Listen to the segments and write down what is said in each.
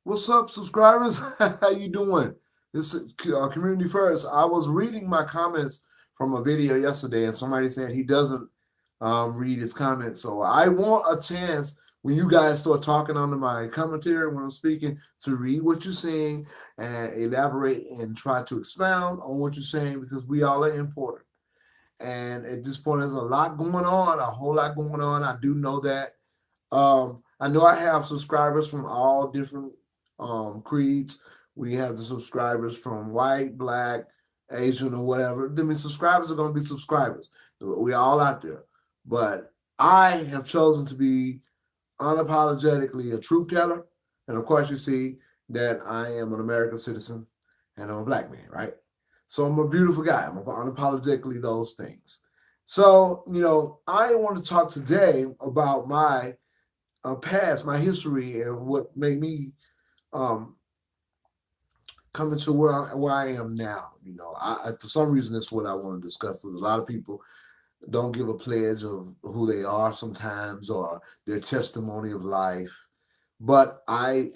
What's up, subscribers? How you doing? This is Community First. I was reading my comments from a video yesterday, and somebody said he doesn't read his comments. So I want a chance when you guys start talking under my commentary when I'm speaking to read what you're saying and elaborate and try to expound on what you're saying because we all are important. And at this point, there's a lot going on, a whole lot going on. I do know that. I know I have subscribers from all different creeds. We have the subscribers from white, black, Asian, or whatever. I mean, subscribers are going to be subscribers. We're all out there. But I have chosen to be unapologetically a truth teller. And of course, you see that I am an American citizen and I'm a black man, right? So I'm a beautiful guy. I'm unapologetically those things. So, I want to talk today about my past, my history, and what made me um, come into where I am now. For some reason, that's what I want to discuss. Because a lot of people don't give a pledge of who they are sometimes or their testimony of life, but I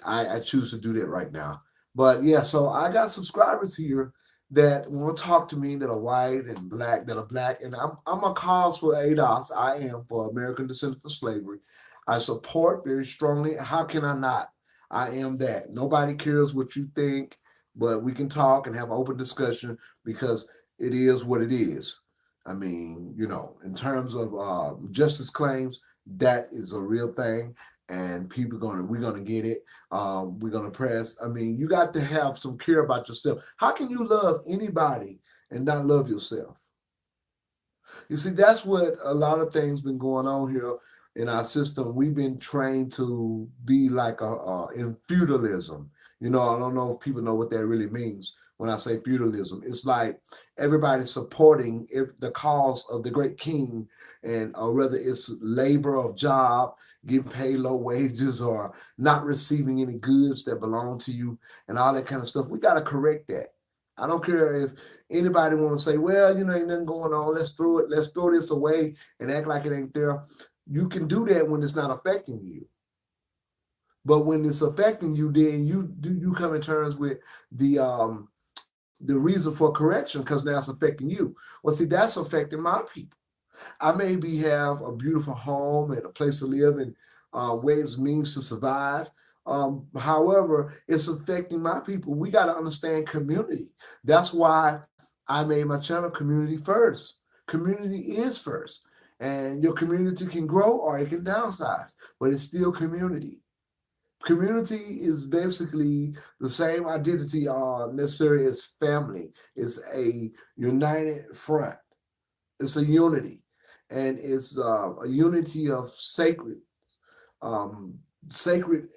choose to do that right now. But yeah, so I got subscribers here that want to talk to me that are white and black, that are black, and I'm a cause for ADOS. I am for American Descendants of Slavery. I support very strongly. How can I not? I am that. Nobody cares what you think, but we can talk and have open discussion because it is what it is. I mean, in terms of justice claims, that is a real thing, and we're gonna get it. We're gonna press. I mean, you got to have some care about yourself. How can you love anybody and not love yourself? You see, that's what a lot of things been going on here in our system. We've been trained to be like in feudalism. I don't know if people know what that really means when I say feudalism. It's like everybody's supporting the cause of the great king, and or whether it's labor of job, getting paid low wages, or not receiving any goods that belong to you, and all that kind of stuff. We got to correct that. I don't care if anybody want to say, well, ain't nothing going on. Let's throw this away and act like it ain't there. You can do that when it's not affecting you. But when it's affecting you, then you come in terms with the reason for correction because now it's affecting you. Well, see, that's affecting my people. I maybe have a beautiful home and a place to live and ways means to survive. However, it's affecting my people. We got to understand community. That's why I made my channel Community First. Community is first. And your community can grow or it can downsize, but it's still community. Community is basically the same identity necessary as family. It's a united front. It's a unity, and it's a unity of um, sacred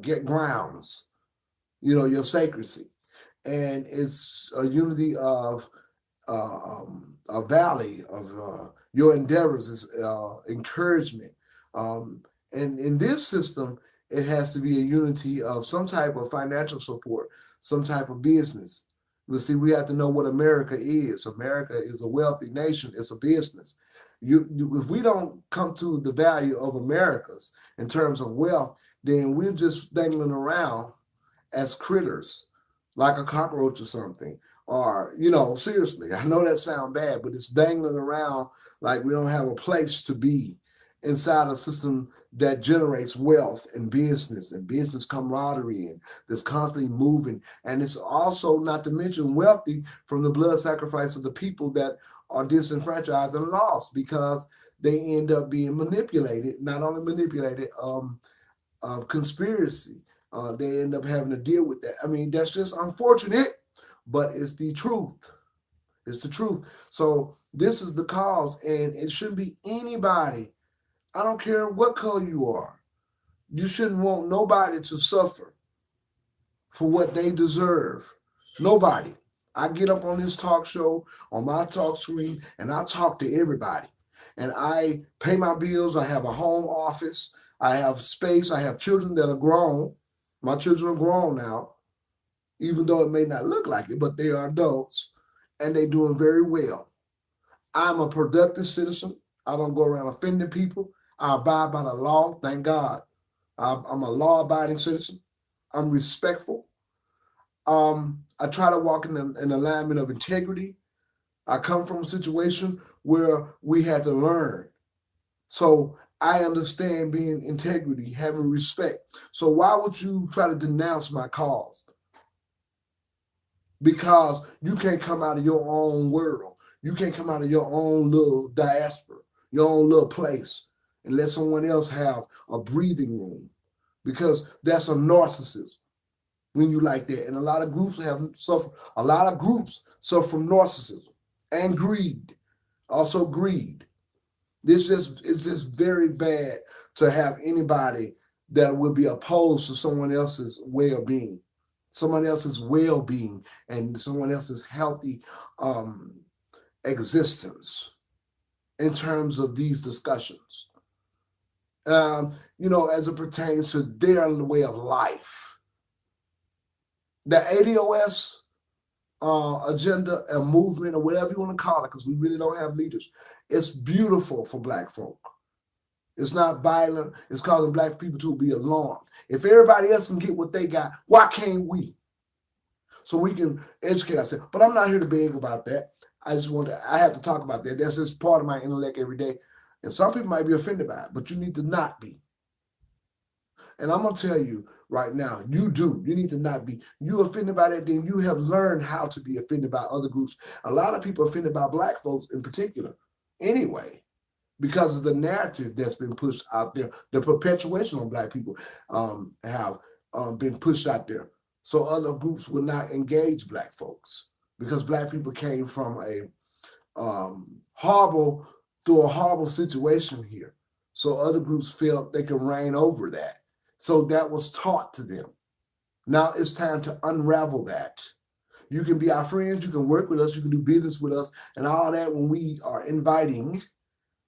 get grounds. Your sacredcy, and it's a unity of a valley of your endeavors, is encouragement. And in this system, it has to be a unity of some type of financial support, some type of business. But see, we have to know what America is. America is a wealthy nation. It's a business. If we don't come to the value of Americas in terms of wealth, then we're just dangling around as critters, like a cockroach or something. Or, seriously, I know that sounds bad, but it's dangling around like we don't have a place to be inside a system that generates wealth and business camaraderie and that's constantly moving. And it's also not to mention wealthy from the blood sacrifice of the people that are disenfranchised and lost because they end up being manipulated, not only manipulated, conspiracy. They end up having to deal with that. I mean, that's just unfortunate, but it's the truth. It's the truth. So this is the cause, and it shouldn't be anybody. I don't care what color you are. You shouldn't want nobody to suffer for what they deserve. Nobody. I get up on this talk show, on my talk screen, and I talk to everybody. And I pay my bills. I have a home office. I have space. I have children that are grown. My children are grown now, even though it may not look like it, but they are adults, and they're doing very well. I'm a productive citizen. I don't go around offending people. I abide by the law, thank God. I'm a law-abiding citizen. I'm respectful. I try to walk in an alignment of integrity. I come from a situation where we had to learn. So I understand being integrity, having respect. So why would you try to denounce my cause? Because you can't come out of your own world. You can't come out of your own little diaspora, your own little place, and let someone else have a breathing room. Because that's a narcissism when you like that. And a lot of groups suffer from narcissism and greed. Also greed. It's just very bad to have anybody that would be opposed to someone else's well-being, and someone else's healthy existence in terms of these discussions. As it pertains to their way of life. The ADOS agenda and movement, or whatever you want to call it, because we really don't have leaders. It's beautiful for Black folk. It's not violent. It's causing Black people to be alarmed. If everybody else can get what they got, why can't we? So we can educate ourselves. But I'm not here to beg about that. I have to talk about that. That's just part of my intellect every day. And some people might be offended by it, but you need to not be. And I'm going to tell you right now, you need to not be. You offended by that, then you have learned how to be offended by other groups. A lot of people are offended by Black folks in particular anyway, because of the narrative that's been pushed out there. The perpetuation on Black people have been pushed out there. So other groups will not engage Black folks because Black people came from a horrible situation here. So other groups felt they could reign over that. So that was taught to them. Now it's time to unravel that. You can be our friends, you can work with us, you can do business with us, and all that when we are inviting.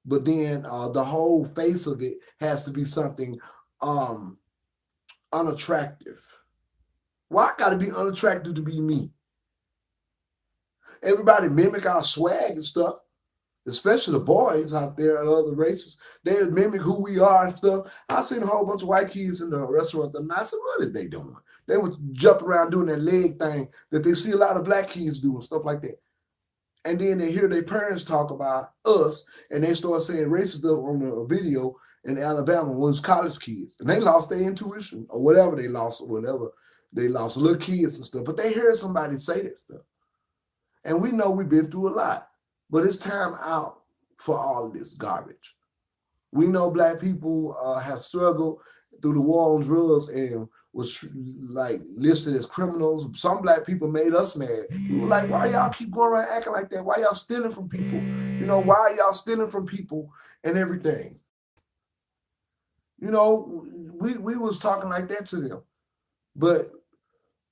But then the whole face of it has to be something unattractive. Why got to be unattractive to be me? Everybody mimic our swag and stuff, especially the boys out there and other races. They mimic who we are and stuff. I seen a whole bunch of white kids in the restaurant, and I said, what are they doing? They would jump around doing that leg thing that they see a lot of Black kids do and stuff like that. And then they hear their parents talk about us, and they start saying racist stuff on a video in Alabama when it was college kids. And they lost their intuition or whatever they lost, little kids and stuff. But they hear somebody say that stuff. And we know we've been through a lot. But it's time out for all of this garbage. We know Black people have struggled through the war on drugs and was like listed as criminals. Some Black people made us mad. We were like, why y'all keep going around acting like that? Why y'all stealing from people? Why y'all stealing from people and everything? We was talking like that to them. But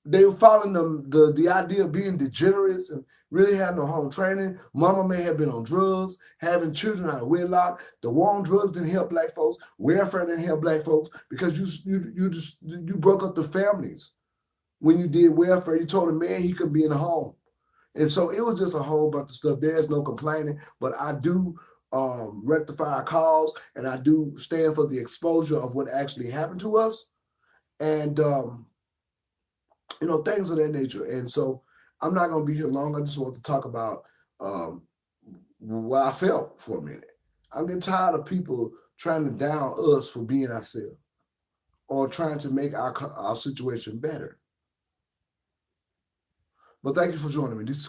they were following the idea of being degenerates and really having no home training. Mama may have been on drugs, having children out of wedlock. The war on drugs didn't help Black folks. Welfare didn't help Black folks because you broke up the families. When you did welfare, you told a man he couldn't be in the home. And so it was just a whole bunch of stuff. There's no complaining, but I do rectify our cause, and I do stand for the exposure of what actually happened to us. And things of that nature. And so I'm not going to be here long. I just want to talk about what I felt for a minute. I'm getting tired of people trying to down us for being ourselves or trying to make our situation better. But thank you for joining me. This is